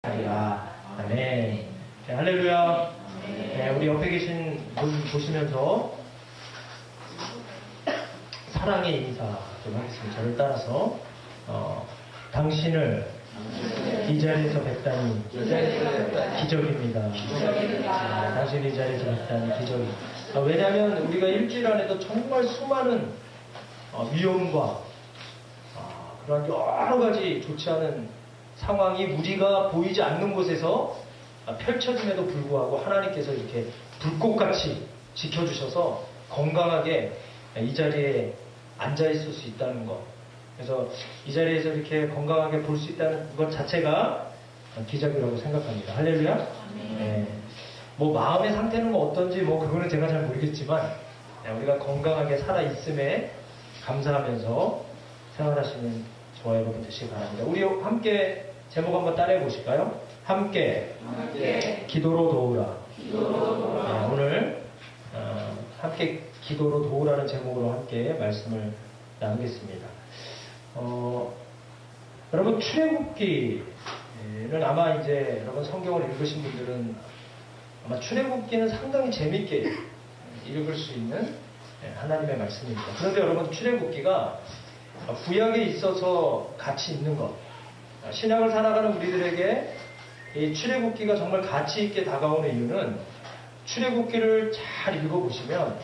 아멘. 네, 할렐루야. 네, 우리 옆에 계신 분 보시면서 사랑의 인사 좀 하겠습니다. 저를 따라서 당신을 이 자리에서 뵙다니 기적입니다. 당신을 이 자리에서 뵙다니 기적입니다. 왜냐하면 우리가 일주일 안에도 정말 수많은 위험과 그런 여러 가지 좋지 않은 상황이 우리가 보이지 않는 곳에서 펼쳐짐에도 불구하고 하나님께서 이렇게 불꽃같이 지켜주셔서 건강하게 이 자리에 앉아있을 수 있다는 것. 그래서 이 자리에서 이렇게 건강하게 볼 수 있다는 것 자체가 기적이라고 생각합니다. 할렐루야? 네. 뭐 마음의 상태는 뭐 어떤지 뭐 그거는 제가 잘 모르겠지만 우리가 건강하게 살아있음에 감사하면서 생활하시는 저와 여러분 되시기 바랍니다. 우리 함께 제목 한번 따라해 보실까요? 함께 기도로 도우라. 네, 오늘 함께 기도로 도우라는 제목으로 함께 말씀을 나누겠습니다. 여러분 출애굽기는 아마 이제 여러분 성경을 읽으신 분들은 아마 출애굽기는 상당히 재밌게 읽을 수 있는 하나님의 말씀입니다. 그런데 여러분 출애굽기가 구약에 있어서 가치 있는 것, 신약을 살아가는 우리들에게 이 출애굽기가 정말 가치 있게 다가오는 이유는 출애굽기를 잘 읽어보시면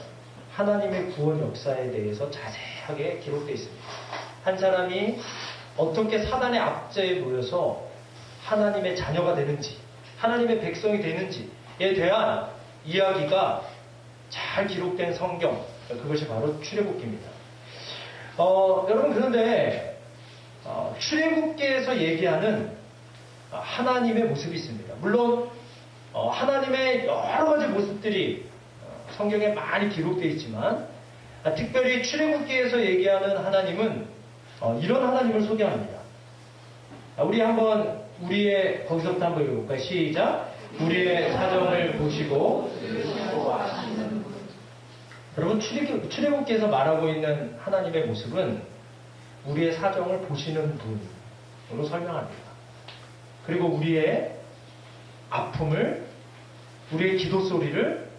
하나님의 구원 역사에 대해서 자세하게 기록되어 있습니다. 한 사람이 어떻게 사단의 압제에 놓여서 하나님의 자녀가 되는지, 하나님의 백성이 되는지에 대한 이야기가 잘 기록된 성경, 그것이 바로 출애굽기입니다. 여러분 그런데 출애굽기에서 얘기하는 하나님의 모습이 있습니다. 물론 하나님의 여러 가지 모습들이 성경에 많이 기록되어 있지만 특별히 출애굽기에서 얘기하는 하나님은 이런 하나님을 소개합니다. 우리 한번 거기서부터 한번 읽어볼까요? 시작. 우리의 사정을 보시고 여러분 출애굽기에서 말하고 있는 하나님의 모습은 우리의 사정을 보시는 분으로 설명합니다. 그리고 우리의 아픔을, 우리의 기도 소리를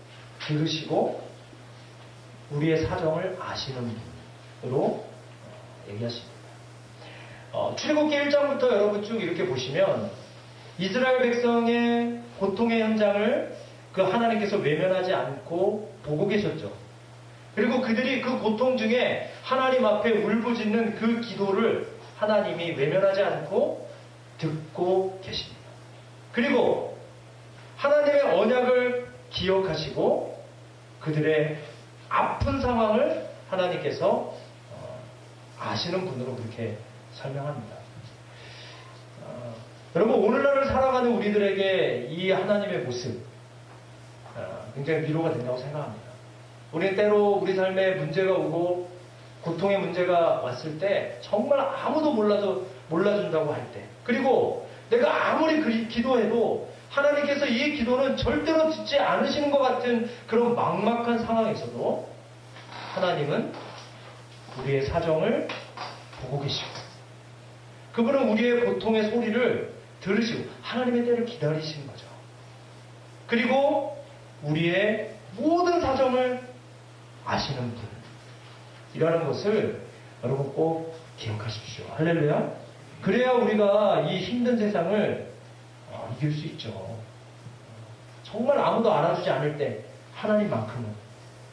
들으시고 우리의 사정을 아시는 분으로 얘기하십니다. 출애굽기 1장부터 여러분 쭉 이렇게 보시면 이스라엘 백성의 고통의 현장을 그 하나님께서 외면하지 않고 보고 계셨죠. 그리고 그들이 그 고통 중에 하나님 앞에 울부짖는 그 기도를 하나님이 외면하지 않고 듣고 계십니다. 그리고 하나님의 언약을 기억하시고 그들의 아픈 상황을 하나님께서 아시는 분으로 그렇게 설명합니다. 여러분 오늘날을 살아가는 우리들에게 이 하나님의 모습 굉장히 위로가 된다고 생각합니다. 우리는 때로 우리 삶에 문제가 오고 고통의 문제가 왔을 때 정말 아무도 몰라준다고 할 때, 그리고 내가 아무리 기도해도 하나님께서 이 기도는 절대로 듣지 않으시는 것 같은 그런 막막한 상황에서도 하나님은 우리의 사정을 보고 계시고 그분은 우리의 고통의 소리를 들으시고 하나님의 때를 기다리시는 거죠. 그리고 우리의 모든 사정을 아시는 분이라는 것을 여러분 꼭 기억하십시오. 할렐루야. 그래야 우리가 이 힘든 세상을 이길 수 있죠. 정말 아무도 알아주지 않을 때 하나님만큼은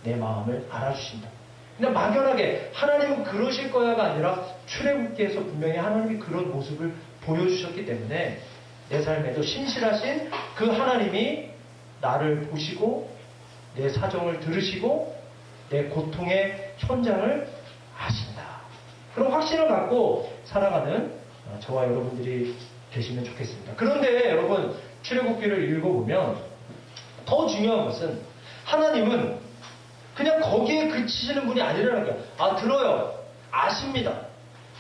내 마음을 알아주신다. 그냥 막연하게 하나님은 그러실 거야가 아니라 출애굽기에서 분명히 하나님이 그런 모습을 보여주셨기 때문에 내 삶에도 신실하신 그 하나님이 나를 보시고 내 사정을 들으시고 내 고통의 현장을 아신다. 그런 확신을 갖고 살아가는 저와 여러분들이 되시면 좋겠습니다. 그런데 여러분 출애굽기를 읽어보면 더 중요한 것은 하나님은 그냥 거기에 그치시는 분이 아니라는 거예요. 들어요. 아십니다.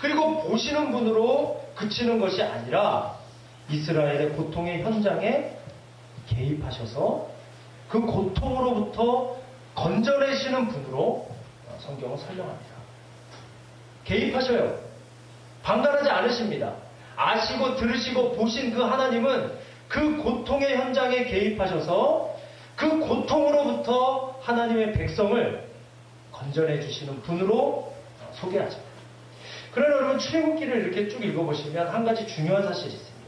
그리고 보시는 분으로 그치는 것이 아니라 이스라엘의 고통의 현장에 개입하셔서 그 고통으로부터 건져내시는 분으로 성경은 설명합니다. 개입하셔요. 방관하지 않으십니다. 아시고 들으시고 보신 그 하나님은 그 고통의 현장에 개입하셔서 그 고통으로부터 하나님의 백성을 건져내 주시는 분으로 소개하죠. 그러나 여러분, 출애굽기를 이렇게 쭉 읽어보시면 한 가지 중요한 사실이 있습니다.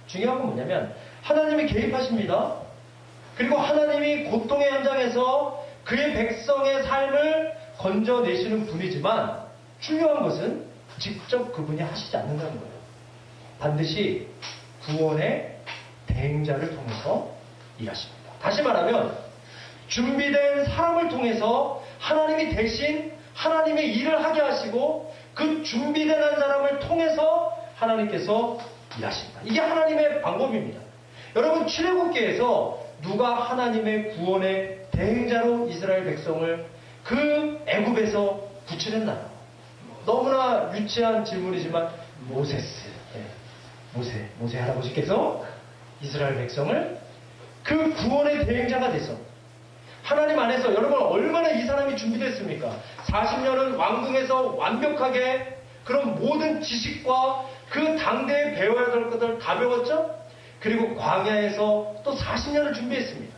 중요한 건 뭐냐면 하나님이 개입하십니다. 그리고 하나님이 고통의 현장에서 그의 백성의 삶을 건져내시는 분이지만 중요한 것은 직접 그분이 하시지 않는다는 거예요. 반드시 구원의 대행자를 통해서 일하십니다. 다시 말하면 준비된 사람을 통해서 하나님이 대신 하나님의 일을 하게 하시고 그 준비된 한 사람을 통해서 하나님께서 일하십니다. 이게 하나님의 방법입니다. 여러분, 출애굽기에서 누가 하나님의 구원의 대행자로 이스라엘 백성을 그 애굽에서 구출했나요? 너무나 유치한 질문이지만 모세스, 모세 할아버지께서 이스라엘 백성을 그 구원의 대행자가 돼서 하나님 안에서, 여러분 얼마나 이 사람이 준비됐습니까? 40년은 왕궁에서 완벽하게 그런 모든 지식과 그 당대에 배워야 될 것들 다 배웠죠? 그리고 광야에서 또 40년을 준비했습니다.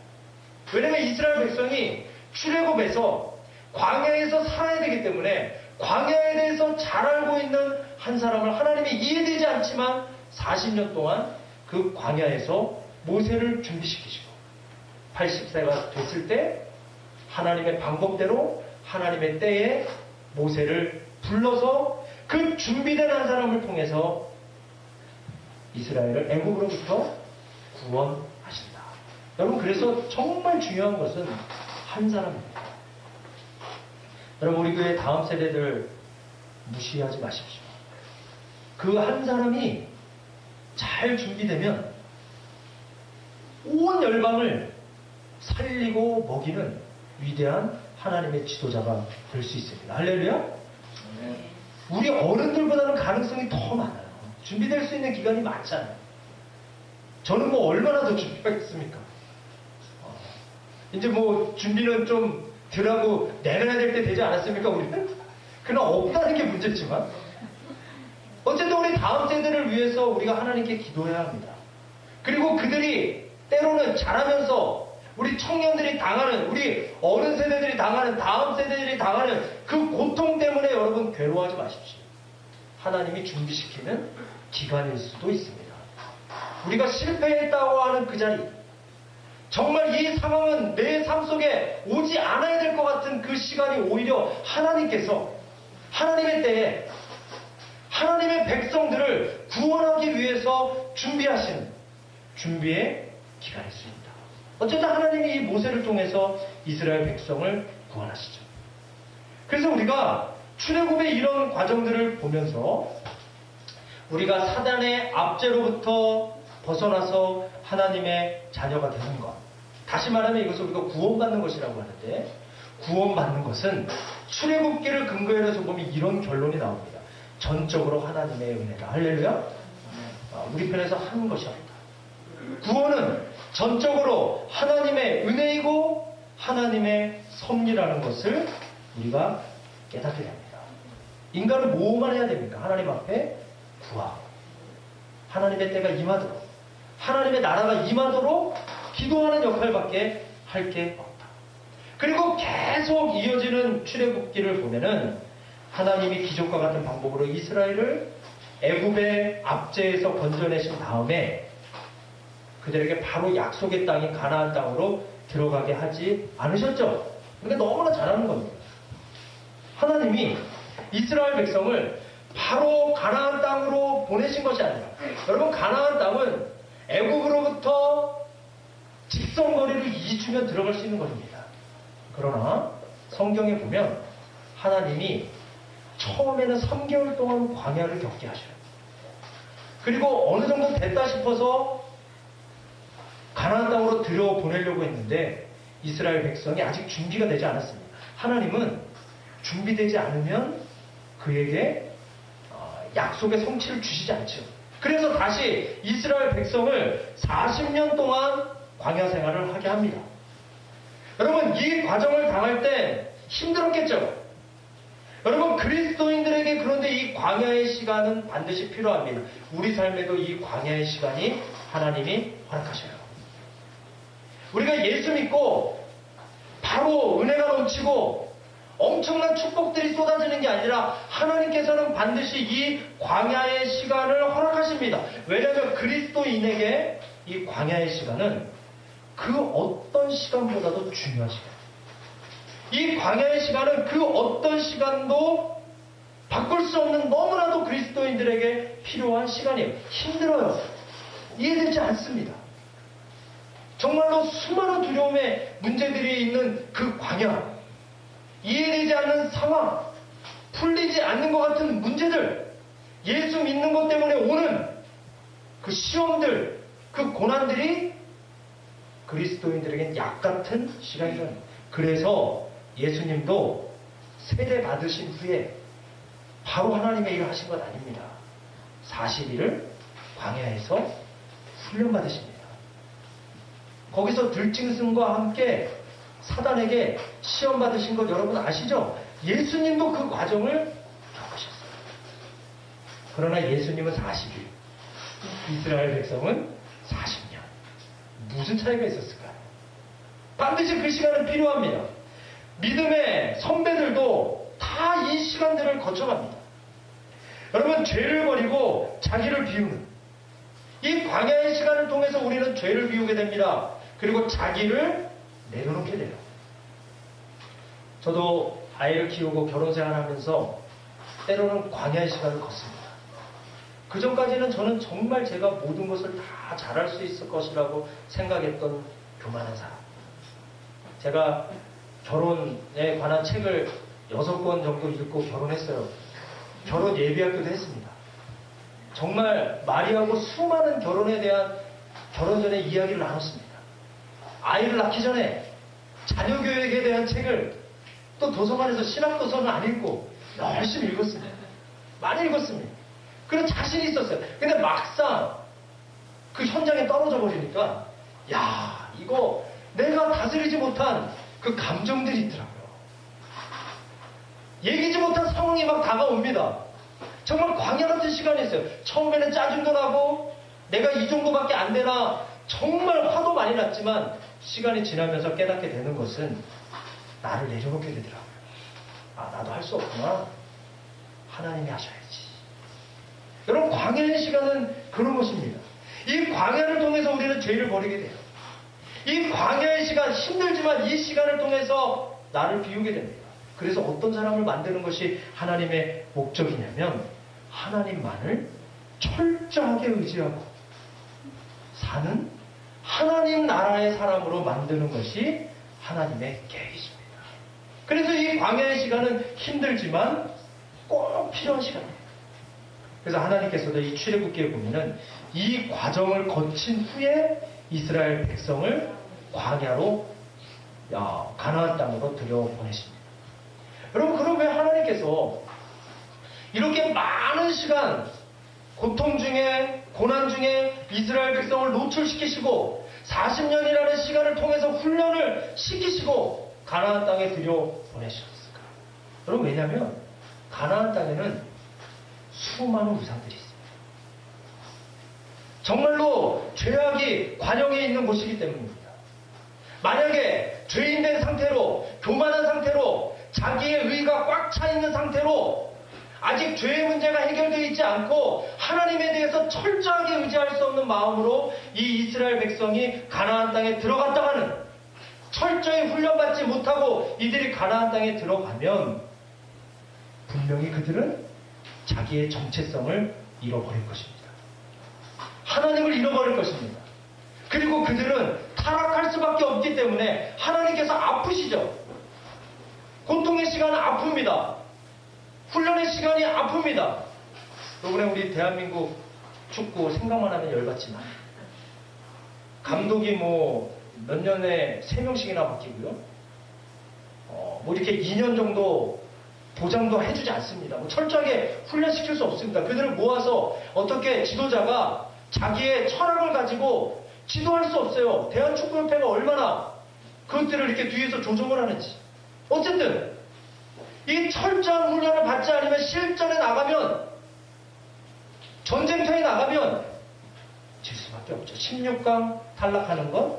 왜냐하면 이스라엘 백성이 출애굽에서 광야에서 살아야 되기 때문에 광야에 대해서 잘 알고 있는 한 사람을 하나님이 이해되지 않지만 40년 동안 그 광야에서 모세를 준비시키시고 80세가 됐을 때 하나님의 방법대로 하나님의 때에 모세를 불러서 그 준비된 한 사람을 통해서 이스라엘을 애굽으로부터 구원하신다. 여러분, 그래서 정말 중요한 것은 한 사람입니다. 여러분, 우리 교회 다음 세대들 무시하지 마십시오. 그 한 사람이 잘 준비되면 온 열방을 살리고 먹이는 위대한 하나님의 지도자가 될 수 있습니다. 할렐루야? 우리 어른들보다는 가능성이 더 많아요. 준비될 수 있는 기간이 많잖아요. 저는 뭐 얼마나 더 준비하겠습니까? 이제 뭐 준비는 좀 덜하고 내려야 될 때 되지 않았습니까, 우리는? 그러나 없다는 게 문제지만 어쨌든 우리 다음 세대를 위해서 우리가 하나님께 기도해야 합니다. 그리고 그들이 때로는 자라면서 우리 청년들이 당하는, 우리 어른 세대들이 당하는, 다음 세대들이 당하는 그 고통 때문에 여러분 괴로워하지 마십시오. 하나님이 준비시키는 기간일 수도 있습니다. 우리가 실패했다고 하는 그 자리, 정말 이 상황은 내 삶 속에 오지 않아야 될 것 같은 그 시간이 오히려 하나님께서 하나님의 때에 하나님의 백성들을 구원하기 위해서 준비하시는 준비의 기간일 수 있다. 어쨌든 하나님이 이 모세를 통해서 이스라엘 백성을 구원하시죠. 그래서 우리가 출애굽의 이런 과정들을 보면서 우리가 사단의 압제로부터 벗어나서 하나님의 자녀가 되는 것, 다시 말하면 이것을 우리가 구원받는 것이라고 하는데, 구원받는 것은 출애굽기를 근거로 해서 보면 이런 결론이 나옵니다. 전적으로 하나님의 은혜다. 할렐루야? 우리 편에서 하는 것이 없다. 구원은 전적으로 하나님의 은혜이고 하나님의 섭리라는 것을 우리가 깨닫게 됩니다. 인간은 뭐만 해야 됩니까? 하나님 앞에 구하고 하나님의 때가 임하도록, 하나님의 나라가 임하도록 기도하는 역할밖에 할 게 없다. 그리고 계속 이어지는 출애굽기를 보면은 하나님이 기적과 같은 방법으로 이스라엘을 애굽의 압제에서 건져내신 다음에 그들에게 바로 약속의 땅인 가나안 땅으로 들어가게 하지 않으셨죠? 그러니까 너무나 잘하는 겁니다. 하나님이 이스라엘 백성을 바로 가나안 땅으로 보내신 것이 아니라, 여러분 가나안 땅은 애굽으로부터 직선거리를 2주면 들어갈 수 있는 것입니다. 그러나 성경에 보면 하나님이 처음에는 3개월 동안 광야를 겪게 하셔요. 그리고 어느 정도 됐다 싶어서 가나안 땅으로 들여보내려고 했는데 이스라엘 백성이 아직 준비가 되지 않았습니다. 하나님은 준비되지 않으면 그에게 약속의 성취를 주시지 않죠. 그래서 다시 이스라엘 백성을 40년 동안 광야 생활을 하게 합니다. 여러분, 이 과정을 당할 때 힘들었겠죠? 여러분, 그리스도인들에게 그런데 이 광야의 시간은 반드시 필요합니다. 우리 삶에도 이 광야의 시간이 하나님이 허락하셔요. 우리가 예수 믿고 바로 은혜가 넘치고 엄청난 축복들이 쏟아지는 게 아니라 하나님께서는 반드시 이 광야의 시간을 허락하십니다. 왜냐하면 그리스도인에게 이 광야의 시간은 그 어떤 시간보다도 중요한 시간. 이 광야의 시간은 그 어떤 시간도 바꿀 수 없는 너무나도 그리스도인들에게 필요한 시간이에요. 힘들어요. 이해되지 않습니다. 정말로 수많은 두려움의 문제들이 있는 그 광야, 이해되지 않는 상황, 풀리지 않는 것 같은 문제들, 예수 믿는 것 때문에 오는 그 시험들, 그 고난들이 그리스도인들에겐 약 같은 시간이라는 거예요. 그래서 예수님도 세례 받으신 후에 바로 하나님의 일을 하신 것 아닙니다. 40일을 광야에서 훈련받으십니다. 거기서 들짐승과 함께 사단에게 시험 받으신 것 여러분 아시죠? 예수님도 그 과정을 겪으셨어요. 그러나 예수님은 40일, 이스라엘 백성은 40년. 무슨 차이가 있었을까요? 반드시 그 시간은 필요합니다. 믿음의 선배들도 다 이 시간들을 거쳐갑니다. 여러분, 죄를 버리고 자기를 비우는 이 광야의 시간을 통해서 우리는 죄를 비우게 됩니다. 그리고 자기를 내려놓게 돼요. 저도 아이를 키우고 결혼 생활하면서 때로는 광야의 시간을 걷습니다. 그 전까지는 저는 정말 제가 모든 것을 다 잘할 수 있을 것이라고 생각했던 교만한 사람. 제가 결혼에 관한 책을 6권 정도 읽고 결혼했어요. 결혼 예비학교도 했습니다. 정말 마리하고 수많은 결혼에 대한 결혼 전에 이야기를 나눴습니다. 아이를 낳기 전에 자녀교육에 대한 책을 또 도서관에서 신학도서는 안 읽고 열심히 읽었습니다. 많이 읽었습니다. 그런 자신이 있었어요. 근데 막상 그 현장에 떨어져 버리니까 야, 이거 내가 다스리지 못한 그 감정들이 있더라고요. 얘기지 못한 상황이 막 다가옵니다. 정말 광야 같은 시간이었어요. 처음에는 짜증도 나고 내가 이 정도밖에 안 되나 정말 화도 많이 났지만 시간이 지나면서 깨닫게 되는 것은 나를 내려놓게 되더라고요. 아, 나도 할 수 없구나. 하나님이 하셔야지. 여러분, 광야의 시간은 그런 것입니다. 이 광야를 통해서 우리는 죄를 버리게 돼요. 이 광야의 시간, 힘들지만 이 시간을 통해서 나를 비우게 됩니다. 그래서 어떤 사람을 만드는 것이 하나님의 목적이냐면 하나님만을 철저하게 의지하고 사는 하나님 나라의 사람으로 만드는 것이 하나님의 계획이십니다. 그래서 이 광야의 시간은 힘들지만 꼭 필요한 시간입니다. 그래서 하나님께서도 이 출애굽기에 보면은 이 과정을 거친 후에 이스라엘 백성을 광야로 가나안 땅으로 들여보내십니다. 여러분, 그럼 왜 하나님께서 이렇게 많은 시간 고통 중에 고난 중에 이스라엘 백성을 노출시키시고 40년이라는 시간을 통해서 훈련을 시키시고 가나안 땅에 들여보내셨을까요? 여러분, 왜냐하면 가나안 땅에는 수많은 우상들이 있습니다. 정말로 죄악이 관영해 있는 곳이기 때문입니다. 만약에 죄인된 상태로, 교만한 상태로, 자기의 의가 꽉 차 있는 상태로 아직 죄의 문제가 해결되어 있지 않고 하나님에 대해서 철저하게 의지할 수 없는 마음으로 이 이스라엘 백성이 가나안 땅에 들어갔다가는 철저히 훈련받지 못하고 이들이 가나안 땅에 들어가면 분명히 그들은 자기의 정체성을 잃어버릴 것입니다. 하나님을 잃어버릴 것입니다. 그리고 그들은 타락할 수밖에 없기 때문에 하나님께서 아프시죠. 고통의 시간은 아픕니다. 훈련의 시간이 아픕니다. 이번에 우리 대한민국 축구 생각만 하면 열받지만 감독이 몇 년에 3명씩이나 바뀌고요. 이렇게 2년 정도 보장도 해주지 않습니다. 철저하게 훈련시킬 수 없습니다. 그들을 모아서 어떻게 지도자가 자기의 철학을 가지고 지도할 수 없어요. 대한축구협회가 얼마나 그것들을 이렇게 뒤에서 조정을 하는지. 어쨌든 이 철저한 훈련을 받지 않으면 실전에 나가면, 전쟁터에 나가면 질 수밖에 없죠. 16강 탈락하는 건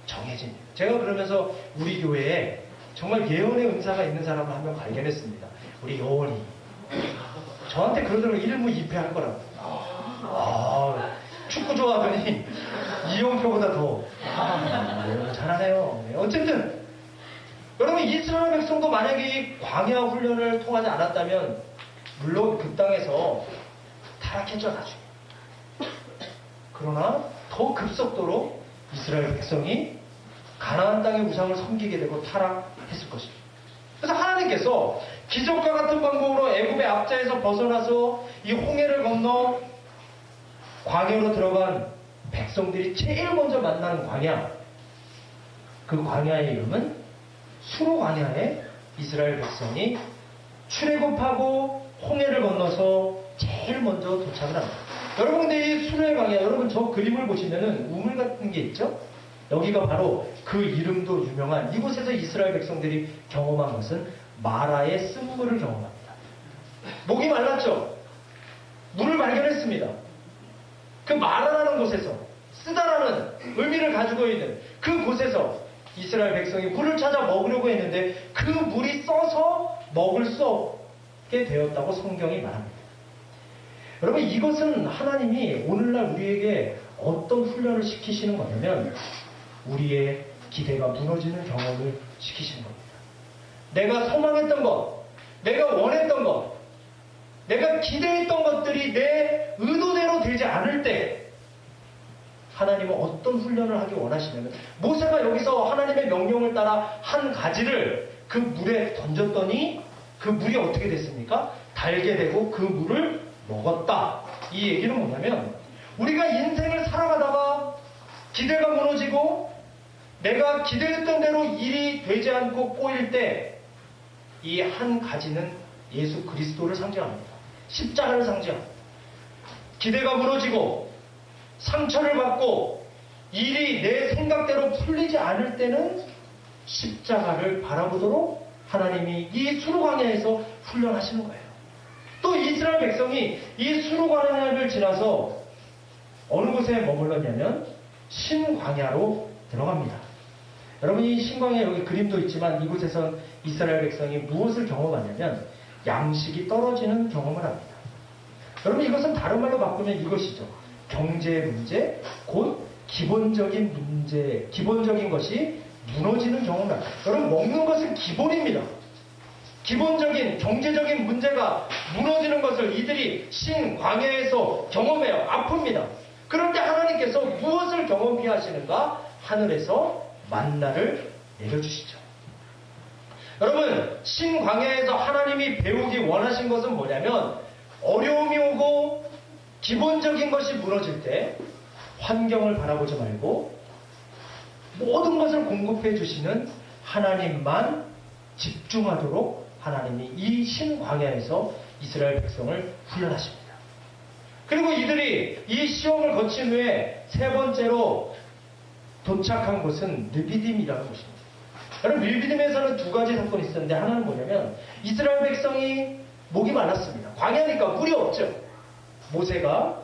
정해집니다. 제가 그러면서 우리 교회에 정말 예언의 은사가 있는 사람을 한 명 발견했습니다. 우리 여원이. 저한테 그러더라고요. 1무 2패 할 거라고. 축구 좋아하더니 이용표보다 더 잘하네요. 어쨌든 여러분, 이스라엘 백성도 만약에 이 광야 훈련을 통하지 않았다면 물론 그 땅에서 타락했죠, 나중에. 그러나 더 급속도로 이스라엘 백성이 가나안 땅의 우상을 섬기게 되고 타락했을 것입니다. 그래서 하나님께서 기적과 같은 방법으로 애굽의 압제에서 벗어나서 이 홍해를 건너 광야로 들어간 백성들이 제일 먼저 만난 광야, 그 광야의 이름은 수로 광야에 이스라엘 백성이 출애굽하고 홍해를 건너서 제일 먼저 도착을 합니다. 여러분, 근데 이 수로의 광야, 여러분 저 그림을 보시면은 우물 같은 게 있죠? 여기가 바로 그 이름도 유명한 이곳에서 이스라엘 백성들이 경험한 것은 마라의 쓴물을 경험합니다. 목이 말랐죠? 물을 발견했습니다. 그 마라라는 곳에서, 쓰다라는 의미를 가지고 있는 그 곳에서 이스라엘 백성이 물을 찾아 먹으려고 했는데 그 물이 써서 먹을 수 없게 되었다고 성경이 말합니다. 여러분, 이것은 하나님이 오늘날 우리에게 어떤 훈련을 시키시는 거냐면 우리의 기대가 무너지는 경험을 시키시는 겁니다. 내가 소망했던 것, 내가 원했던 것, 내가 기대했던 것들이 내 의도대로 되지 않을 때 하나님은 어떤 훈련을 하기 원하시냐면, 모세가 여기서 하나님의 명령을 따라 한 가지를 그 물에 던졌더니 그 물이 어떻게 됐습니까? 달게 되고 그 물을 먹었다. 이 얘기는 뭐냐면, 우리가 인생을 살아가다가 기대가 무너지고 내가 기대했던 대로 일이 되지 않고 꼬일 때 이 한 가지는 예수 그리스도를 상징합니다. 십자가를 상징합니다. 기대가 무너지고 상처를 받고 일이 내 생각대로 풀리지 않을 때는 십자가를 바라보도록 하나님이 이 수르광야에서 훈련하시는 거예요. 또 이스라엘 백성이 이 수르광야를 지나서 어느 곳에 머물렀냐면 신광야로 들어갑니다. 여러분, 이 신광야, 여기 그림도 있지만 이곳에서 이스라엘 백성이 무엇을 경험하냐면 양식이 떨어지는 경험을 합니다. 여러분, 이것은 다른 말로 바꾸면 이것이죠. 경제 문제, 곧 기본적인 문제, 기본적인 것이 무너지는 경험을 합니다. 여러분, 먹는 것은 기본입니다. 기본적인 경제적인 문제가 무너지는 것을 이들이 신광야에서 경험해요. 아픕니다. 그런데 하나님께서 무엇을 경험케 하시는가? 하늘에서 만나를 내려주시죠. 여러분, 신광야에서 하나님이 배우기 원하신 것은 뭐냐면, 어려움이 오고 기본적인 것이 무너질 때 환경을 바라보지 말고 모든 것을 공급해 주시는 하나님만 집중하도록 하나님이 이 신광야에서 이스라엘 백성을 훈련하십니다. 그리고 이들이 이 시험을 거친 후에 세 번째로 도착한 곳은 르비딤이라는 곳입니다. 여러분, 르비딤에서는 두 가지 사건이 있었는데, 하나는 뭐냐면 이스라엘 백성이 목이 말랐습니다. 광야니까 물이 없죠. 모세가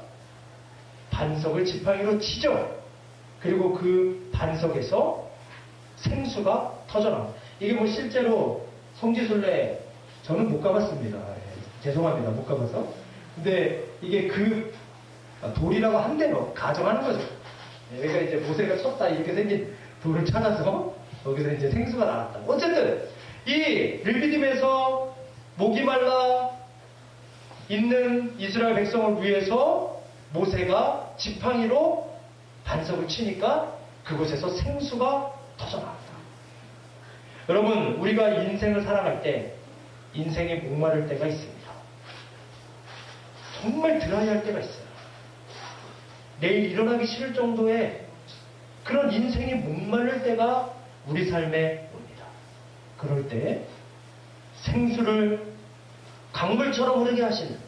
반석을 지팡이로 치죠. 그리고 그 반석에서 생수가 터져나옵니다. 이게 뭐 실제로 성지순례 저는 못 가봤습니다. 죄송합니다. 못 가봐서. 근데 이게 그 돌이라고 한 대로 가정하는 거죠. 여기가 이제 모세가 쳤다 이렇게 생긴 돌을 찾아서 여기서 이제 생수가 나왔다. 어쨌든 이 르비딤에서 목이 말라 있는 이스라엘 백성을 위해서 모세가 지팡이로 반석을 치니까 그곳에서 생수가 터져나왔다. 여러분, 우리가 인생을 살아갈 때 인생에 목마를 때가 있습니다. 정말 드라이할 때가 있어요. 내일 일어나기 싫을 정도의 그런 인생이 목마를 때가 우리 삶에 옵니다. 그럴 때 생수를 강물처럼 흐르게 하시는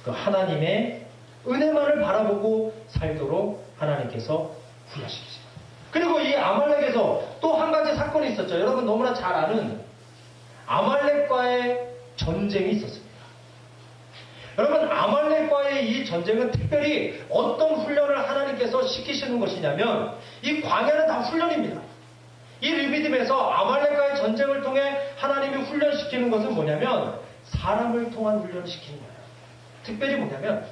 그 하나님의 은혜만을 바라보고 살도록 하나님께서 훈련시키십니다. 그리고 이 아말렉에서 또 한 가지 사건이 있었죠. 여러분 너무나 잘 아는 아말렉과의 전쟁이 있었습니다. 여러분, 아말렉과의 이 전쟁은 특별히 어떤 훈련을 하나님께서 시키시는 것이냐면 이 광야는 다 훈련입니다. 이 르비딤에서 아말렉과의 전쟁을 통해 하나님이 훈련시키는 것은 뭐냐면 사람을 통한 훈련을 시키는 거예요. 특별히 뭐냐면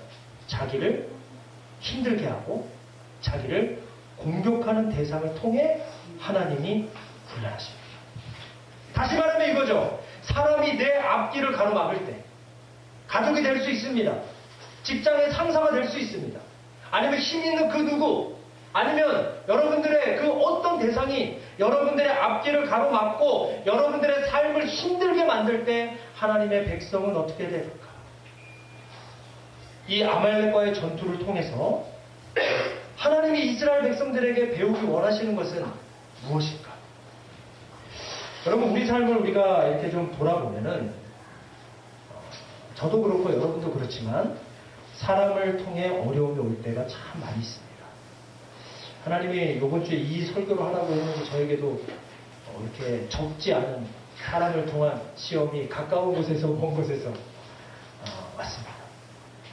자기를 힘들게 하고 자기를 공격하는 대상을 통해 하나님이 훈련하십니다. 다시 말하면 이거죠. 사람이 내 앞길을 가로막을 때 가족이 될 수 있습니다. 직장의 상사가 될 수 있습니다. 아니면 힘 있는 그 누구, 아니면 여러분들의 그 어떤 대상이 여러분들의 앞길을 가로막고 여러분들의 삶을 힘들게 만들 때 하나님의 백성은 어떻게 될까? 이 아말렉과의 전투를 통해서 하나님이 이스라엘 백성들에게 배우기 원하시는 것은 무엇일까? 여러분, 우리 삶을 우리가 이렇게 좀 돌아보면은 저도 그렇고 여러분도 그렇지만 사람을 통해 어려움이 올 때가 참 많이 있습니다. 하나님이 이번 주에 이 설교를 하라고 했는데 저에게도 이렇게 적지 않은 사람을 통한 시험이 가까운 곳에서 먼 곳에서 왔습니다.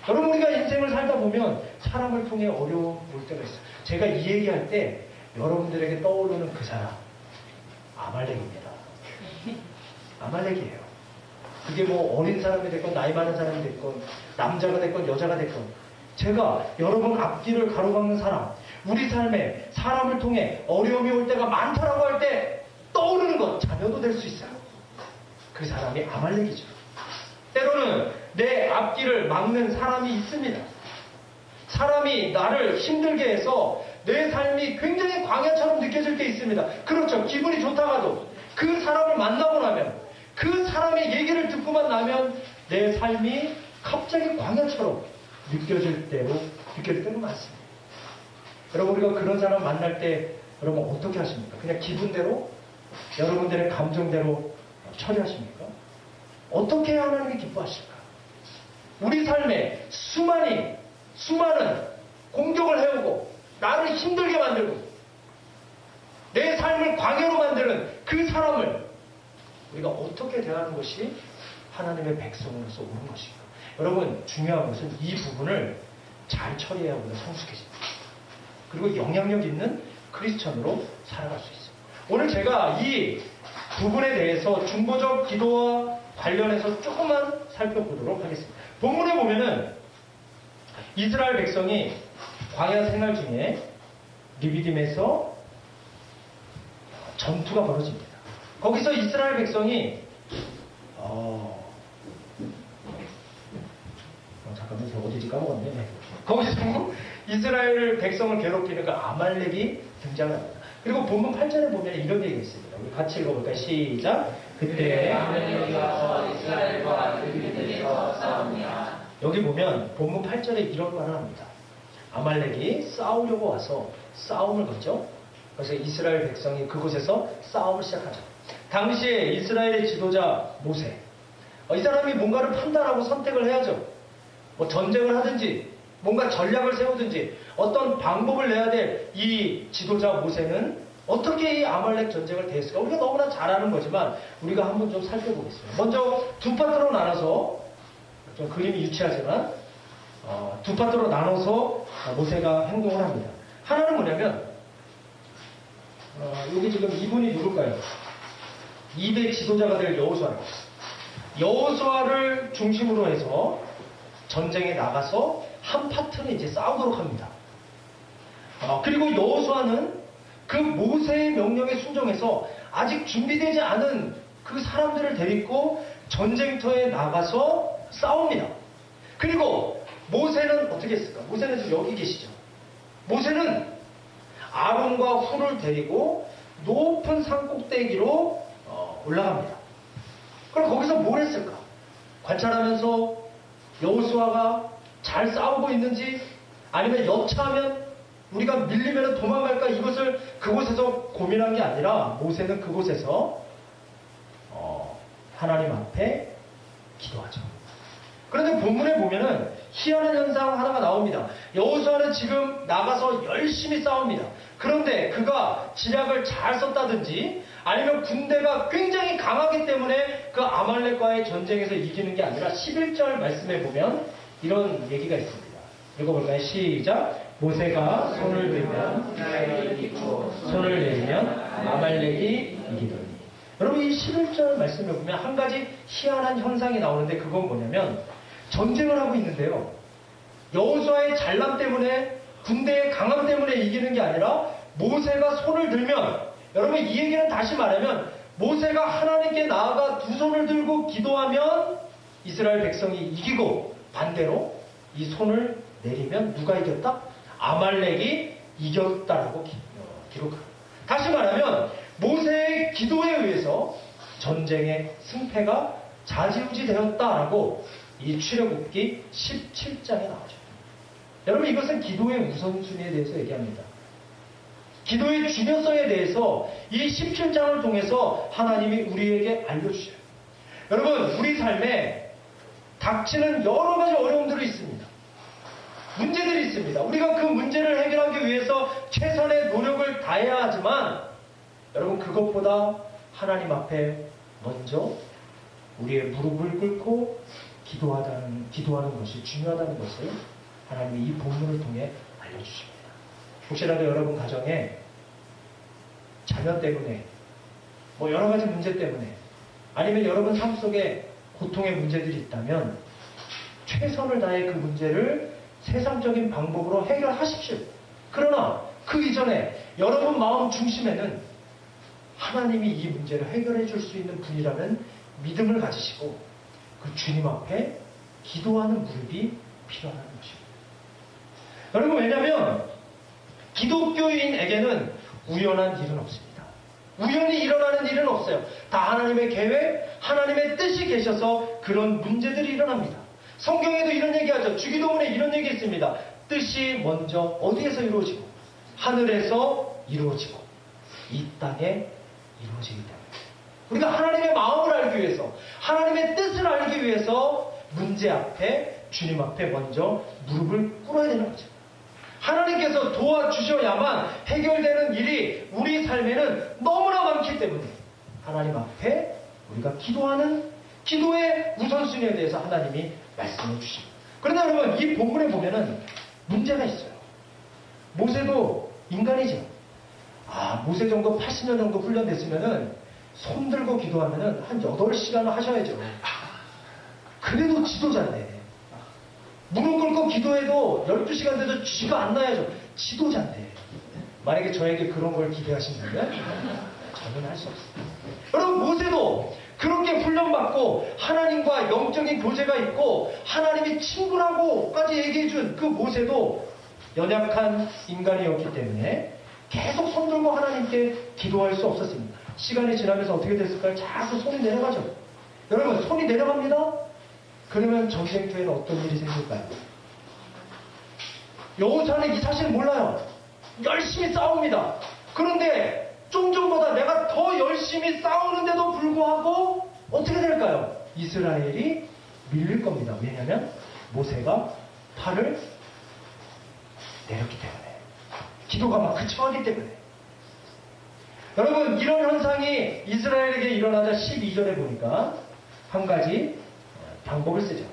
여러분, 우리가 인생을 살다 보면 사람을 통해 어려움 올 때가 있어요. 제가 이 얘기할 때 여러분들에게 떠오르는 그 사람 아말렉입니다. 아말렉이에요. 그게 뭐 어린 사람이 됐건 나이 많은 사람이 됐건 남자가 됐건 여자가 됐건 제가 여러분 앞길을 가로막는 사람, 우리 삶에 사람을 통해 어려움이 올 때가 많다라고 할 때 떠오르는 것 자녀도 될 수 있어요. 그 사람이 아말렉이죠. 때로는 내 앞길을 막는 사람이 있습니다. 사람이 나를 힘들게 해서 내 삶이 굉장히 광야처럼 느껴질 때 있습니다. 그렇죠. 기분이 좋다가도 그 사람을 만나고 나면 그 사람의 얘기를 듣고만 나면 내 삶이 갑자기 광야처럼 느껴질 때도 많습니다. 여러분, 우리가 그런 사람 만날 때 여러분 어떻게 하십니까? 그냥 기분대로 여러분들의 감정대로 처리하십니까? 어떻게 해야 하나님이 기뻐하실까? 우리 삶에 수많은 공격을 해오고 나를 힘들게 만들고 내 삶을 광야로 만드는 그 사람을 우리가 어떻게 대하는 것이 하나님의 백성으로서 오는 것인가? 여러분, 중요한 것은 이 부분을 잘 처리해야 우리가 성숙해집니다. 그리고 영향력 있는 크리스천으로 살아갈 수 있습니다. 오늘 제가 이 부분에 대해서 중보적 기도와 관련해서 조금만 살펴보도록 하겠습니다. 본문에 보면은 이스라엘 백성이 광야 생활 중에 르비딤에서 전투가 벌어집니다. 거기서 이스라엘 백성이 잠깐만, 제가 어디지 까먹었네. 거기서 이스라엘 백성을 괴롭히는 그 아말렉이 등장을 합니다. 그리고 본문 8절에 보면 이런 얘기가 있습니다. 우리 같이 읽어볼까요? 시작. 그때 아말렉이 와서 이스라엘과 르비딤에서 싸우니라. 여기 보면 본문 8절에 이런 말을 합니다. 아말렉이 싸우려고 와서 싸움을 걷죠. 그래서 이스라엘 백성이 그곳에서 싸움을 시작하죠. 당시에 이스라엘의 지도자 모세, 이 사람이 뭔가를 판단하고 선택을 해야죠. 뭐 전쟁을 하든지 뭔가 전략을 세우든지 어떤 방법을 내야 될 이 지도자 모세는 어떻게 이 아말렉 전쟁을 대했을까? 우리가 너무나 잘 아는 거지만 우리가 한번 좀 살펴보겠습니다. 먼저 두 파트로 나눠서, 좀 그림이 유치하지만 두 파트로 나눠서 모세가 행동을 합니다. 하나는 뭐냐면 여기 지금 이분이 누굴까요? 2대 지도자가 될 여호수아를 중심으로 해서 전쟁에 나가서 한 파트는 이제 싸우도록 합니다. 그리고 여호수아는 그 모세의 명령에 순종해서 아직 준비되지 않은 그 사람들을 데리고 전쟁터에 나가서 싸웁니다. 그리고 모세는 어떻게 했을까? 모세는 지금 여기 계시죠. 모세는 아론과 훌을 데리고 높은 산 꼭대기로 올라갑니다. 그럼 거기서 뭘 했을까? 관찰하면서 여호수아가 잘 싸우고 있는지, 아니면 여차하면 우리가 밀리면 도망갈까, 이것을 그곳에서 고민한 게 아니라 모세는 그곳에서 하나님 앞에 기도하죠. 그런데 본문에 보면은 희한한 현상 하나가 나옵니다. 여호수아는 지금 나가서 열심히 싸웁니다. 그런데 그가 지략을 잘 썼다든지 아니면 군대가 굉장히 강하기 때문에 그 아말렉과의 전쟁에서 이기는 게 아니라 11절 말씀에 보면 이런 얘기가 있습니다. 읽어볼까요? 시작. 모세가 손을 들면 손을 내리면 아말렉이 이기더니. 여러분 이 11절 말씀을 보면 한 가지 희한한 현상이 나오는데 그건 뭐냐면 전쟁을 하고 있는데요. 여호수아의 잘남 때문에 군대의 강함 때문에 이기는 게 아니라 모세가 손을 들면 여러분 이 얘기는 다시 말하면 모세가 하나님께 나아가 두 손을 들고 기도하면 이스라엘 백성이 이기고 반대로 이 손을 내리면 누가 이겼다? 아말렉이 이겼다라고 기록합니다. 다시 말하면 모세의 기도에 의해서 전쟁의 승패가 좌지우지 되었다라고 이 출애굽기 17장에 나오죠. 여러분 이것은 기도의 우선순위에 대해서 얘기합니다. 기도의 중요성에 대해서 이 17장을 통해서 하나님이 우리에게 알려주셔요. 여러분 우리 삶에 닥치는 여러 가지 어려움들이 있습니다. 문제들이 있습니다. 우리가 그 문제를 해결하기 위해서 최선의 노력을 다해야 하지만 여러분 그것보다 하나님 앞에 먼저 우리의 무릎을 꿇고 기도하는 것이 중요하다는 것을 하나님이 이 본문을 통해 알려주십니다. 혹시라도 여러분 가정에 자녀 때문에 뭐 여러 가지 문제 때문에 아니면 여러분 삶 속에 고통의 문제들이 있다면 최선을 다해 그 문제를 세상적인 방법으로 해결하십시오. 그러나 그 이전에 여러분 마음 중심에는 하나님이 이 문제를 해결해 줄 수 있는 분이라는 믿음을 가지시고 그 주님 앞에 기도하는 무릎이 필요하다는 것입니다. 여러분 왜냐하면 기독교인에게는 우연한 일은 없습니다. 우연히 일어나는 일은 없어요. 다 하나님의 계획, 하나님의 뜻이 계셔서 그런 문제들이 일어납니다. 성경에도 이런 얘기하죠. 주기도문에 이런 얘기 있습니다. 뜻이 먼저 어디에서 이루어지고 하늘에서 이루어지고 이 땅에 이루어지기 때문에 우리가 하나님의 마음을 알기 위해서 하나님의 뜻을 알기 위해서 문제 앞에 주님 앞에 먼저 무릎을 꿇어야 되는 거죠. 하나님께서 도와주셔야만 해결되는 일이 우리 삶에는 너무나 많기 때문에 하나님 앞에 우리가 기도하는 기도의 우선순위에 대해서 하나님이 말씀해 주십니다. 그런데 여러분 이 본문에 보면은 문제가 있어요. 모세도 인간이죠. 모세 정도 80년 정도 훈련됐으면은 손 들고 기도하면은 한 8시간을 하셔야죠. 그래도 지도자인데 무릎 꿇고 기도해도 12시간 돼도 쥐가 안 나야죠. 지도자인데 만약에 저에게 그런 걸 기대하신다면 저는 할 수 없습니다. 여러분 모세도 그렇게 훈련받고 하나님과 영적인 교제가 있고 하나님이 친구라고까지 얘기해준 그 모세도 연약한 인간이었기 때문에 계속 손 들고 하나님께 기도할 수 없었습니다. 시간이 지나면서 어떻게 됐을까요? 자꾸 손이 내려가죠. 여러분 손이 내려갑니다. 그러면 전쟁터에는 어떤 일이 생길까요? 여호수아는 이 사실을 몰라요. 열심히 싸웁니다. 그런데 좀 전보다 내가 더 열심히 싸우는데도 불구하고 어떻게 될까요? 이스라엘이 밀릴 겁니다. 왜냐하면 모세가 팔을 내렸기 때문에 기도가 막 그쳐하기 때문에 여러분 이런 현상이 이스라엘에게 일어나자 12절에 보니까 한 가지 방법을 쓰죠.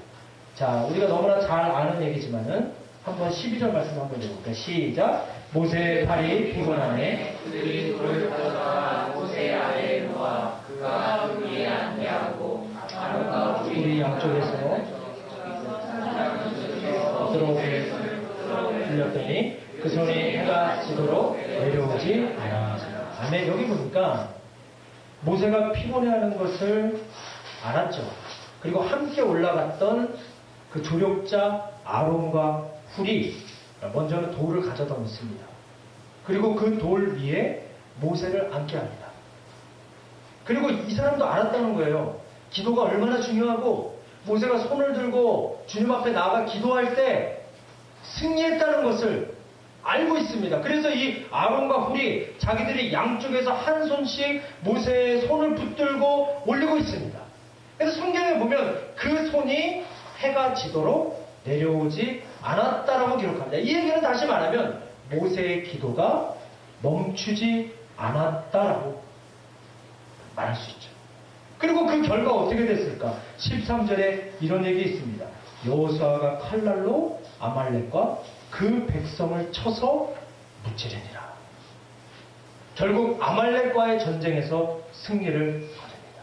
자, 우리가 너무나 잘 아는 얘기지만은 한번 12절 말씀 한번 읽어볼까요? 시작. 모세의 팔이 피곤하네. 그들이 돌을 가져다 모세 아래에 놓아 그가 그 위에 앉게하고 아론과 우리 양쪽에서 들어오게 들렸더니 그 손이 해가 지도록 내려오지 않았습니다. 아멘. 여기 보니까 모세가 피곤해하는 것을 알았죠. 그리고 함께 올라갔던 그 조력자 아론과 훌이 먼저는 돌을 가져다 놓습니다. 그리고 그 돌 위에 모세를 앉게 합니다. 그리고 이 사람도 알았다는 거예요. 기도가 얼마나 중요하고 모세가 손을 들고 주님 앞에 나아가 기도할 때 승리했다는 것을 알고 있습니다. 그래서 이 아론과 훌이 자기들이 양쪽에서 한 손씩 모세의 손을 붙들고 올리고 있습니다. 그래서 성경에 보면 그 손이 해가 지도록 내려오지 않았다라고 기록합니다. 이 얘기는 다시 말하면 모세의 기도가 멈추지 않았다라고 말할 수 있죠. 그리고 그 결과 어떻게 됐을까? 13절에 이런 얘기 있습니다. 여호수아가 칼날로 아말렉과 그 백성을 쳐서 무찌르니라. 결국 아말렉과의 전쟁에서 승리를 거둡니다.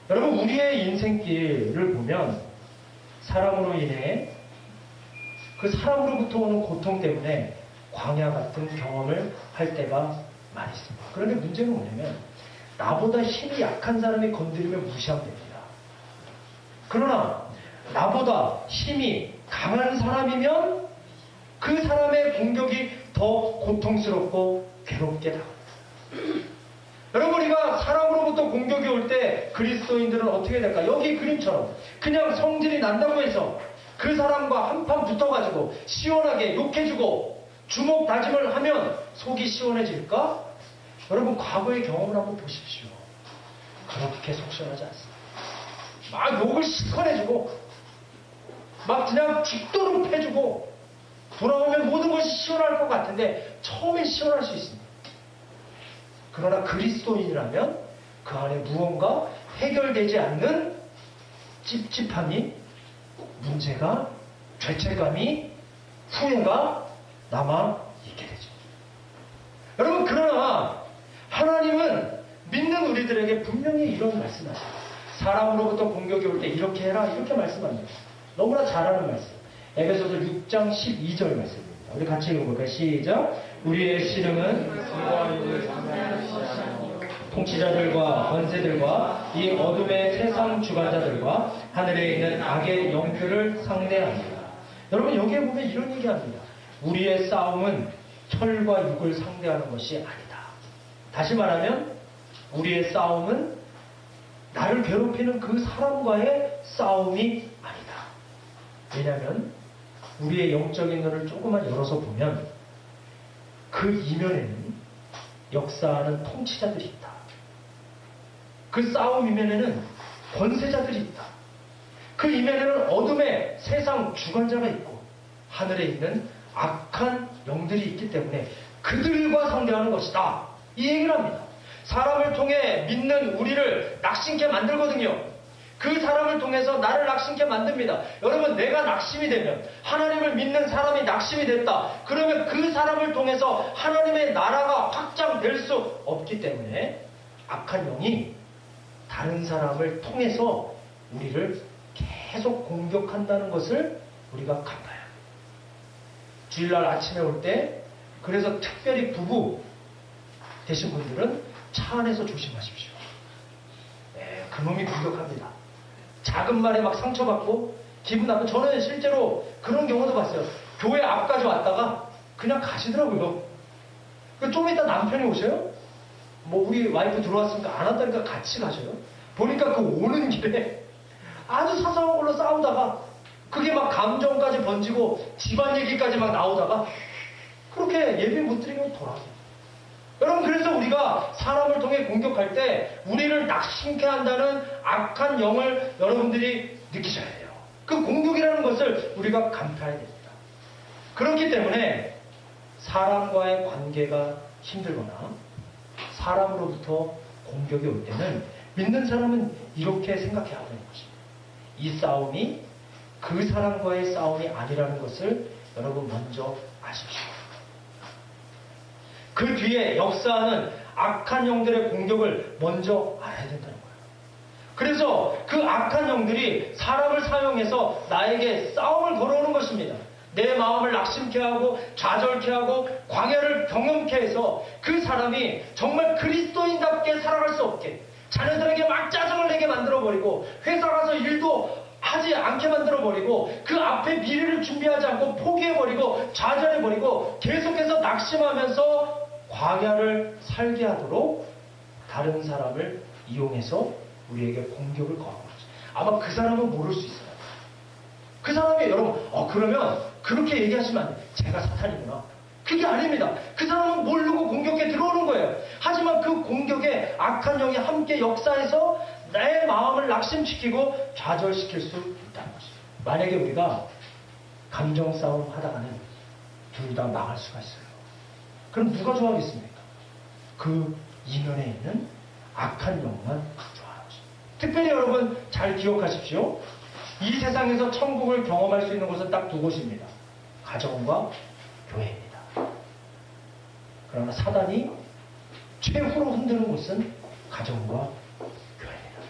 여러분, 우리의 인생길을 보면 사람으로 인해 그 사람으로부터 오는 고통 때문에 광야 같은 경험을 할 때가 많이 있습니다. 그런데 문제는 뭐냐면 나보다 힘이 약한 사람이 건드리면 무시하면 됩니다. 그러나 나보다 힘이 강한 사람이면 그 사람의 공격이 더 고통스럽고 괴롭게 다가옵니다. 여러분, 우리가 사람으로부터 공격이 올 때 그리스도인들은 어떻게 될까? 여기 그림처럼 그냥 성질이 난다고 해서 그 사람과 한판 붙어가지고 시원하게 욕해주고 주먹 다짐을 하면 속이 시원해질까? 여러분, 과거의 경험을 한번 보십시오. 그렇게 속 시원하지 않습니다. 막 욕을 시원해주고 막 그냥 죽도록 패주고 돌아오면 모든 것이 시원할 것 같은데 처음엔 시원할 수 있습니다. 그러나 그리스도인이라면 그 안에 무언가 해결되지 않는 찝찝함이, 문제가, 죄책감이, 후회가 남아있게 되죠. 여러분, 그러나 하나님은 믿는 우리들에게 분명히 이런 말씀하세요. 사람으로부터 공격이 올 때 이렇게 해라, 이렇게 말씀합니다. 너무나 잘 아는 말씀. 에베소서 6장 12절 말씀입니다. 우리 같이 읽어볼까요? 시작. 우리의 씨름은 통치자들과 권세들과 이 어둠의 세상 주관자들과 하늘에 있는 악의 영표를 상대합니다. 여러분, 여기에 보면 이런 얘기합니다. 우리의 싸움은 혈과 육을 상대하는 것이 아니다. 다시 말하면 우리의 싸움은 나를 괴롭히는 그 사람과의 싸움이 아니다. 왜냐하면 우리의 영적인 눈을 조금만 열어서 보면 그 이면에는 역사하는 통치자들이 있다. 그 싸움 이면에는 권세자들이 있다. 그 이면에는 어둠의 세상 주관자가 있고 하늘에 있는 악한 영들이 있기 때문에 그들과 상대하는 것이다. 이 얘기를 합니다. 사람을 통해 믿는 우리를 낙심케 만들거든요. 그 사람을 통해서 나를 낙심케 만듭니다. 여러분, 내가 낙심이 되면, 하나님을 믿는 사람이 낙심이 됐다. 그러면 그 사람을 통해서 하나님의 나라가 확장될 수 없기 때문에 악한 영이 다른 사람을 통해서 우리를 계속 공격한다는 것을 우리가 갚아야 합니다. 주일날 아침에 올 때, 그래서 특별히 부부 되신 분들은 차 안에서 조심하십시오. 네, 그놈이 공격합니다. 작은 말에 막 상처받고 기분 나쁘고, 저는 실제로 그런 경우도 봤어요. 교회 앞까지 왔다가 그냥 가시더라고요. 좀 이따 남편이 오셔요. 뭐 우리 와이프 들어왔으니까 안 왔다니까 같이 가셔요. 보니까 그 오는 길에 아주 사소한 걸로 싸우다가 그게 막 감정까지 번지고 집안 얘기까지 막 나오다가 그렇게 예배 못 드리면 돌아가요. 여러분, 그래서 우리가 사람을 통해 공격할 때 우리를 낙심케 한다는 악한 영을 여러분들이 느끼셔야 돼요. 그 공격이라는 것을 우리가 간파해야 됩니다. 그렇기 때문에 사람과의 관계가 힘들거나 사람으로부터 공격이 올 때는 믿는 사람은 이렇게 생각해야 하는 것입니다. 이 싸움이 그 사람과의 싸움이 아니라는 것을 여러분 먼저 아십시오. 그 뒤에 역사하는 악한 영들의 공격을 먼저 알아야 된다는 거예요. 그래서 그 악한 영들이 사람을 사용해서 나에게 싸움을 걸어오는 것입니다. 내 마음을 낙심케 하고 좌절케 하고 광야를 경험케 해서 그 사람이 정말 그리스도인답게 살아갈 수 없게, 자녀들에게 막 짜증을 내게 만들어버리고 회사 가서 일도 하지 않게 만들어버리고 그 앞에 미래를 준비하지 않고 포기해버리고 좌절해버리고 계속해서 낙심하면서 광야를 살게 하도록 다른 사람을 이용해서 우리에게 공격을 거하는 거죠. 아마 그 사람은 모를 수 있어요. 그 사람이 여러분, 그러면 그렇게 얘기하시면 안 돼요. 제가 사탄이구나. 그게 아닙니다. 그 사람은 모르고 공격에 들어오는 거예요. 하지만 그 공격에 악한 영이 함께 역사해서 내 마음을 낙심시키고 좌절시킬 수 있다는 것입니다. 만약에 우리가 감정 싸움 하다가는 둘 다 망할 수가 있어요. 그럼 누가 좋아하겠습니까? 그 이면에 있는 악한 영만 좋아하는 것입니다. 특별히 여러분 잘 기억하십시오. 이 세상에서 천국을 경험할 수 있는 곳은 딱 두 곳입니다. 가정과 교회입니다. 그러나 사단이 최후로 흔드는 곳은 가정과 교회입니다.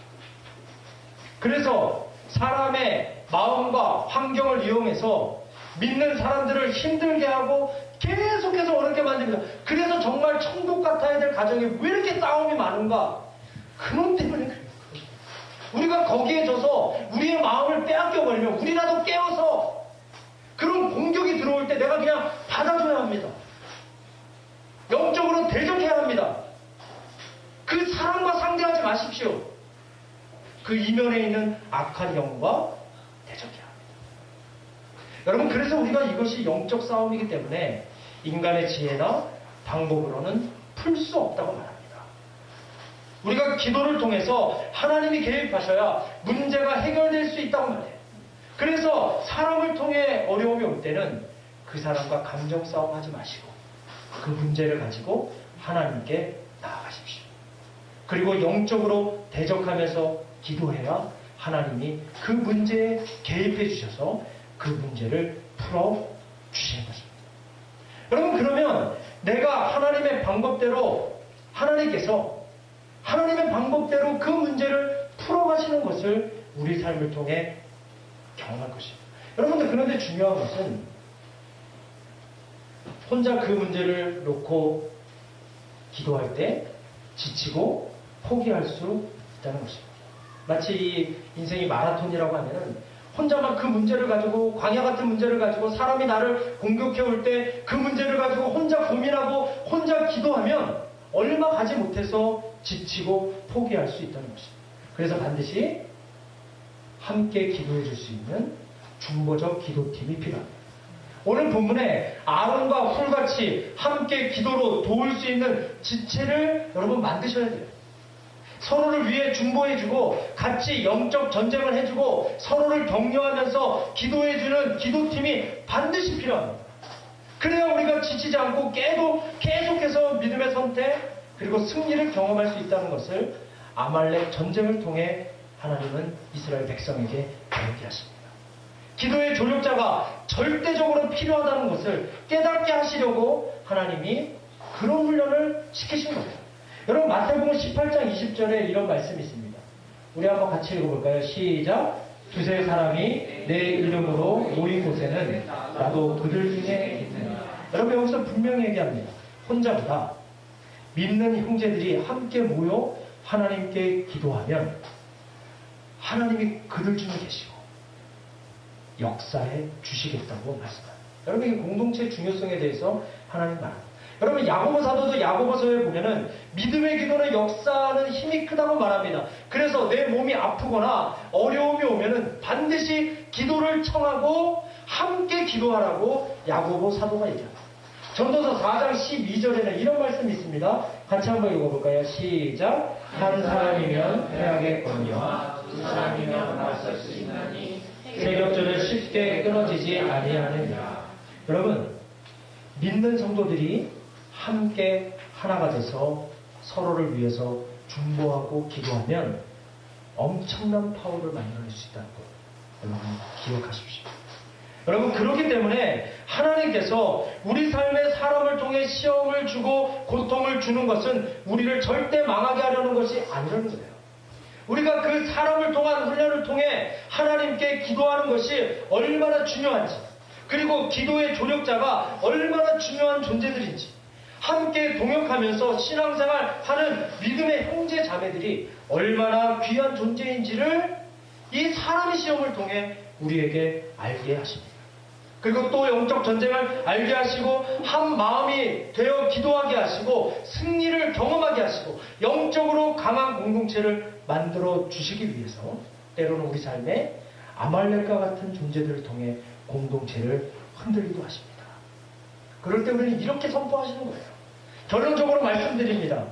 그래서 사람의 마음과 환경을 이용해서 믿는 사람들을 힘들게 하고 계속해서 어렵게 만듭니다. 그래서 정말 천국 같아야 될 가정에 왜 이렇게 싸움이 많은가? 그놈 때문에 그래요. 우리가 거기에 져서 우리의 마음을 빼앗겨버리면 우리라도 깨어서 그런 공격이 들어올 때 내가 그냥 받아줘야 합니다. 영적으로 대적해야 합니다. 그 사람과 상대하지 마십시오. 그 이면에 있는 악한 영과 대적해야 합니다. 여러분, 그래서 우리가 이것이 영적 싸움이기 때문에 인간의 지혜나 방법으로는 풀 수 없다고 말합니다. 우리가 기도를 통해서 하나님이 개입하셔야 문제가 해결될 수 있다고 말해요. 그래서 사람을 통해 어려움이 올 때는 그 사람과 감정 싸움하지 마시고 그 문제를 가지고 하나님께 나아가십시오. 그리고 영적으로 대적하면서 기도해야 하나님이 그 문제에 개입해 주셔서 그 문제를 풀어 주시는 것입니다. 여러분, 그러면 내가 하나님의 방법대로 하나님께서 하나님의 방법대로 그 문제를 풀어가시는 것을 우리 삶을 통해 경험할 것입니다. 여러분들, 그런데 중요한 것은 혼자 그 문제를 놓고 기도할 때 지치고 포기할 수 있다는 것입니다. 마치 이 인생이 마라톤이라고 하면은 혼자만 그 문제를 가지고, 광야 같은 문제를 가지고 사람이 나를 공격해 올 때 그 문제를 가지고 혼자 고민하고 혼자 기도하면 얼마 가지 못해서 지치고 포기할 수 있다는 것입니다. 그래서 반드시 함께 기도해 줄 수 있는 중보적 기도팀이 필요합니다. 오늘 본문에 아론과 훌같이 함께 기도로 도울 수 있는 지체를 여러분 만드셔야 돼요. 서로를 위해 중보해주고 같이 영적 전쟁을 해주고 서로를 격려하면서 기도해주는 기도팀이 반드시 필요합니다. 그래야 우리가 지치지 않고 계속해서 믿음의 선택 그리고 승리를 경험할 수 있다는 것을 아말렉 전쟁을 통해 하나님은 이스라엘 백성에게 배우게 하십니다. 기도의 조력자가 절대적으로 필요하다는 것을 깨닫게 하시려고 하나님이 그런 훈련을 시키신 거예요. 여러분, 마태복음 18장 20절에 이런 말씀이 있습니다. 우리 한번 같이 읽어볼까요? 시작. 두세 사람이 내 이름으로 모인 곳에는 나도 그들 중에 있느니라. 여러분, 여기서 분명히 얘기합니다. 혼자보다 믿는 형제들이 함께 모여 하나님께 기도하면 하나님이 그들 중에 계시고 역사해 주시겠다고 말씀합니다. 여러분, 이 공동체의 중요성에 대해서 하나님 말합니다. 여러분, 야고보 사도도 야고보서에 보면은 믿음의 기도는 역사하는 힘이 크다고 말합니다. 그래서 내 몸이 아프거나 어려움이 오면은 반드시 기도를 청하고 함께 기도하라고 야고보 사도가 얘기합니다. 전도서 4장 12절에는 이런 말씀이 있습니다. 같이 한번 읽어볼까요? 시작. 한 사람이면 패하겠거니와 두 사람이면 맞설 수 있나니 세력전을 쉽게 끊어지지 아니하느냐. 여러분, 믿는 성도들이 함께 하나가 돼서 서로를 위해서 중보하고 기도하면 엄청난 파워를 만들어낼 수 있다는 것 여러분 기억하십시오. 여러분, 그렇기 때문에 하나님께서 우리 삶에 사람을 통해 시험을 주고 고통을 주는 것은 우리를 절대 망하게 하려는 것이 아니라는 거예요. 우리가 그 사람을 통한 훈련을 통해 하나님께 기도하는 것이 얼마나 중요한지, 그리고 기도의 조력자가 얼마나 중요한 존재들인지, 함께 동역하면서 신앙생활 하는 믿음의 형제 자매들이 얼마나 귀한 존재인지를 이 사람의 시험을 통해 우리에게 알게 하십니다. 그리고 또 영적 전쟁을 알게 하시고 한 마음이 되어 기도하게 하시고 승리를 경험하게 하시고 영적으로 강한 공동체를 만들어 주시기 위해서 때로는 우리 삶에 아말렉과 같은 존재들을 통해 공동체를 흔들기도 하십니다. 그럴 때 우리는 이렇게 선포하시는 거예요. 결론적으로 말씀드립니다.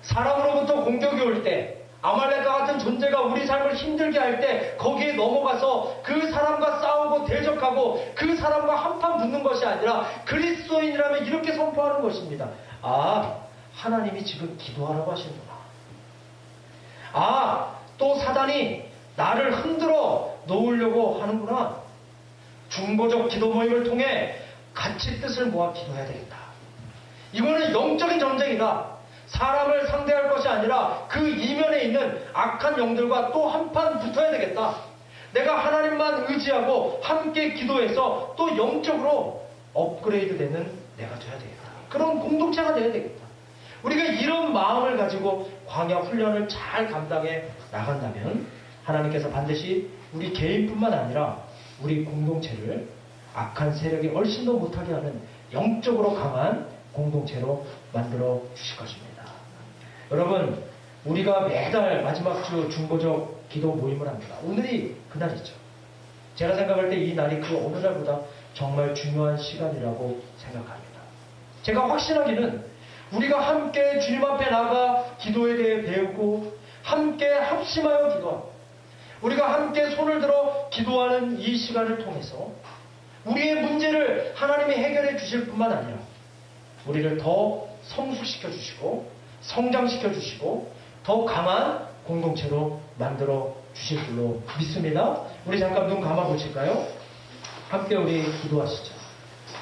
사람으로부터 공격이 올 때 아말렉과 같은 존재가 우리 삶을 힘들게 할 때 거기에 넘어가서 그 사람과 싸우고 대적하고 그 사람과 한판 붙는 것이 아니라 그리스도인이라면 이렇게 선포하는 것입니다. 아, 하나님이 지금 기도하라고 하시는구나. 아, 또 사단이 나를 흔들어 놓으려고 하는구나. 중보적 기도 모임을 통해 같이 뜻을 모아 기도해야 되겠다. 이거는 영적인 전쟁이다. 사람을 상대할 것이 아니라 그 이면에 있는 악한 영들과 또 한판 붙어야 되겠다. 내가 하나님만 의지하고 함께 기도해서 또 영적으로 업그레이드 되는 내가 돼야 되겠다. 그런 공동체가 돼야 되겠다. 우리가 이런 마음을 가지고 광야 훈련을 잘 감당해 나간다면 하나님께서 반드시 우리 개인뿐만 아니라 우리 공동체를 악한 세력이 훨씬 더 못하게 하는 영적으로 강한 공동체로 만들어 주실 것입니다. 여러분, 우리가 매달 마지막 주 중보적 기도 모임을 합니다. 오늘이 그날이죠. 제가 생각할 때 이 날이 그 어느 날보다 정말 중요한 시간이라고 생각합니다. 제가 확신하기는 우리가 함께 주님 앞에 나가 기도에 대해 배우고 함께 합심하여 기도하고 우리가 함께 손을 들어 기도하는 이 시간을 통해서 우리의 문제를 하나님이 해결해 주실 뿐만 아니라 우리를 더 성숙시켜 주시고 성장시켜 주시고 더 강한 공동체로 만들어 주실 줄로 믿습니다. 우리 잠깐 눈 감아 보실까요? 함께 우리 기도하시죠.